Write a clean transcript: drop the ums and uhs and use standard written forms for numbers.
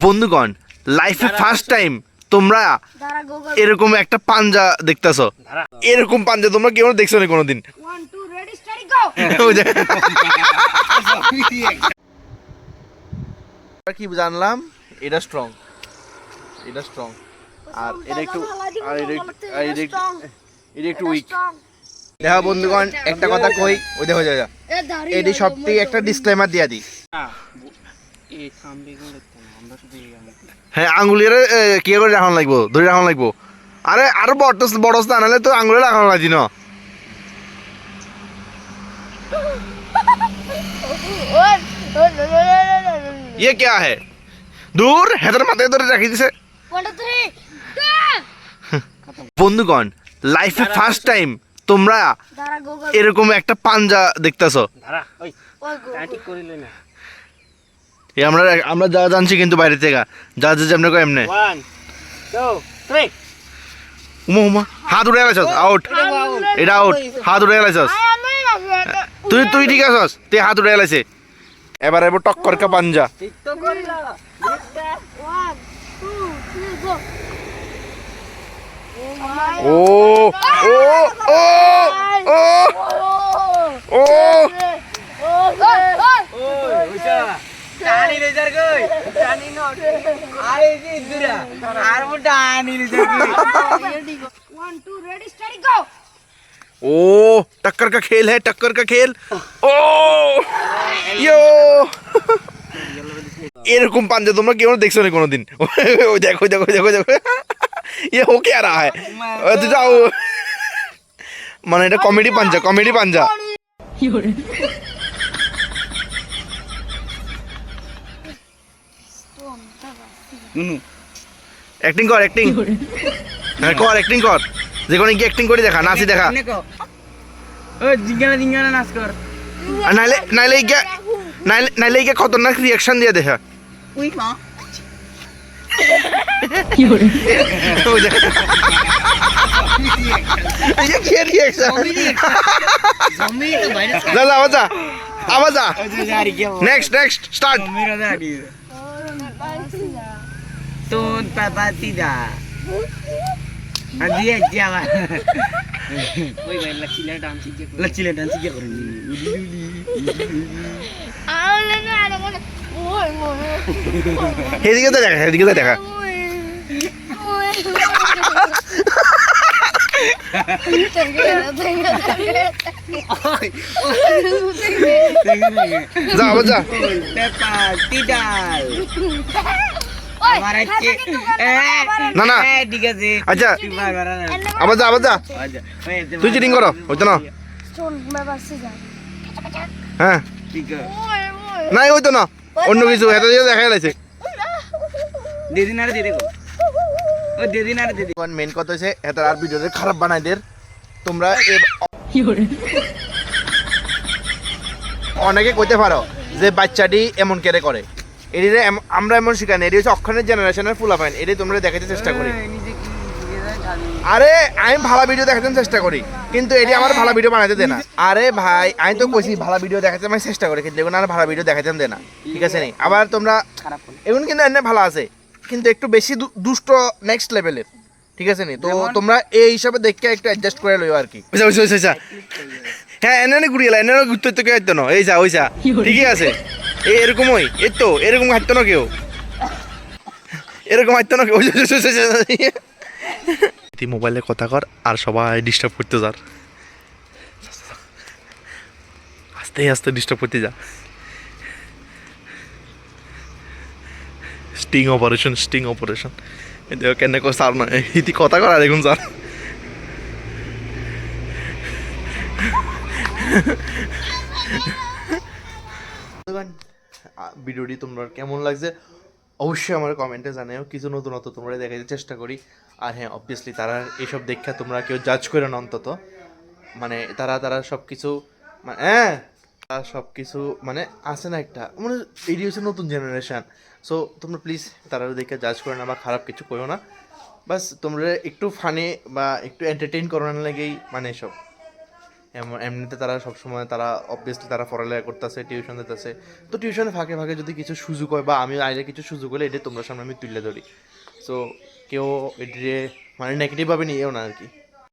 বন্ধুগণ, লাইফে first time তোমরা এরকম একটা পাঞ্জা দেখতেছো। এরকম পাঞ্জা তোমরা কেউ দেখছো না কোনোদিন? কি জানলাম, এটা স্ট্রং, এটা স্ট্রং, আর এটা একটু, আর এটা একটু উইক। দেখো বন্ধুগণ, একটা কথা কই, ওই দেখো যা এটি সবথেকে একটা ডিসক্লেমার দিয়া দিই। হ্যাঁ, আঙুলের কি করে রাখানো লাগবো, ধরে রাখানো লাগবো। আরে আরো বড় আনালে তো আঙুলে রাখানো লাগছি না। ये क्या है? দূর হেতার মাথায় ধরে রাখি দিছে। বন্ধুগণ, লাইফে ফার্স্ট টাইম তোমরা এরকম একটা পাঞ্জা দেখতেছো। আমরা যা জানছি কিন্তু বাইরে থেকে যা যা এমনি কো এমনি। 1 2 3 উমা উমা হাত উড়ে গেছস, আউট। এটা আউট, হাত উড়ে গেছস। তুই ঠিক আছস, তুই হাত উড়ে গেছে। এবার এবার টক্কর কা পাঞ্জা। ও ও ও ও ও টানি রেজার কই টানি নট আরে জি দুরা আর মো টানি রেজার কই 1 2 रेडी स्टडी गो। ओ टक्कर का खेल है, टक्कर का खेल। ओ यो এরকম পাঞ্জা তোমরা কেউ দেখছো না কোনোদিন? ওই দেখো দেখো দেখো দেখো, ये हो क्या रहा है? तो जाओ, মানে এটা কমেডি পাঞ্জা, কমেডি পাঞ্জা। অ্যাক্টিং কর, অ্যাক্টিং, হ্যাঁ কর, অ্যাক্টিং কর, যে কোনো কি অ্যাক্টিং করে দেখা, নাচি দেখা। ও জিঙ্গানা জিঙ্গানা নাচ কর। আর নাইলে খতরনাক রিয়াকশন দিয়ে দেখা। উই মা ये क्या रिएक्शन? जा जा आवाज, आवाज आ। Next next start. तो पापा सीधा अजी जावा ওই ভাই লচিলা ডান্স কি করেন এদিকে তো দেখা, এদিকে তো দেখা। যা আবার যা। পেপা তিদাল না না ঠিক আছে, আচ্ছা আবার যা, আবার যা। তুই চিটিং করো, হইতো না। হ্যাঁ নাই হইতো না, অন্য কিছু হেঁটে দিয়ে দেখা গেছে। দিদিন আর দিদি ও দিদিন আর দিদি মেন কথা হচ্ছে এত আর ভিডিওতে খারাপ বানাই দের তোমরা। অনেকে কইতে পারো যে বাচ্চাটি এমন কেড়ে করে, এটিরে আমরা এমন শিখাই না, এটি হচ্ছে অক্ষণের জেনারেশনের ফুলাফাইন, এটি তোমরা দেখাতে চেষ্টা করি। আরে আমি ভালো ভিডিও দেখাতে চেষ্টা করি, কিন্তু এটি আমার ভালো ভিডিও বানাতে দেয় না। আরে ভাই আমি তো কইছি ভালো ভিডিও দেখাতে আমি চেষ্টা করি, কিন্তু এখন আর ভালো ভিডিও দেখাতে দেয় না, ঠিক আছে নি? আবার তোমরা এখন কিন্তু এনে ভালো আছে, কিন্তু একটু বেশি দুষ্ট নেক্সট লেভেলের, ঠিক আছে নি? তো তোমরা এই হিসাবে দেখে একটু অ্যাডজাস্ট করে লইও আর কি। হ্যাঁ এনে ঘুরিয়ে এনে ঘুরতে তো কেউ হইতো না, এই যা ওই যা, ঠিকই আছে। এরকমই এই তো, এরকম হাঁটতো না কেউ, এরকম হাঁটতো না কেউ। তুই মোবাইলে কথা কর আর সবাই ডিস্টার্ব করতে যার, আস্তে আস্তে ডিস্টার্ব করতে যা। Sting operation, sting operation. কেন স্যার না ইতি কথা কর আর এখন স্যার। ভিডিওটি তোমরা কেমন লাগছে অবশ্যই আমার কমেন্টে জানাও। কিছু নতুনত্ব তোমরা দেখাতে চেষ্টা করি। আর হ্যাঁ অবভিয়াসলি তারা এইসব দেখা তোমরা কেউ জাজ করে না অন্তত, মানে তারা সব কিছু মানে হ্যাঁ তারা সব কিছু মানে আছে না একটা, মানে এটি হচ্ছে নতুন জেনারেশান। সো তোমরা প্লিজ তারা দেখে জাজ করে না বা খারাপ কিছু করো না, বাস তোমরা একটু ফানি বা একটু এন্টারটেইন করানোর লাগেই মানে এসব। এমনিতে তারা সবসময় তারা অবভিয়াসলি তারা পড়ালেখা করতেছে, টিউশন দিতেছে। তো টিউশনের ফাঁকে ফাঁকে যদি কিছু সুযোগ হয় বা আমি আইলে কিছু সুযোগ হলে এটা তোমরা সামনে আমি তুলে ধরি। সো কেউ এটিরে মানে নেগেটিভভাবে নিয়েও না আর কি।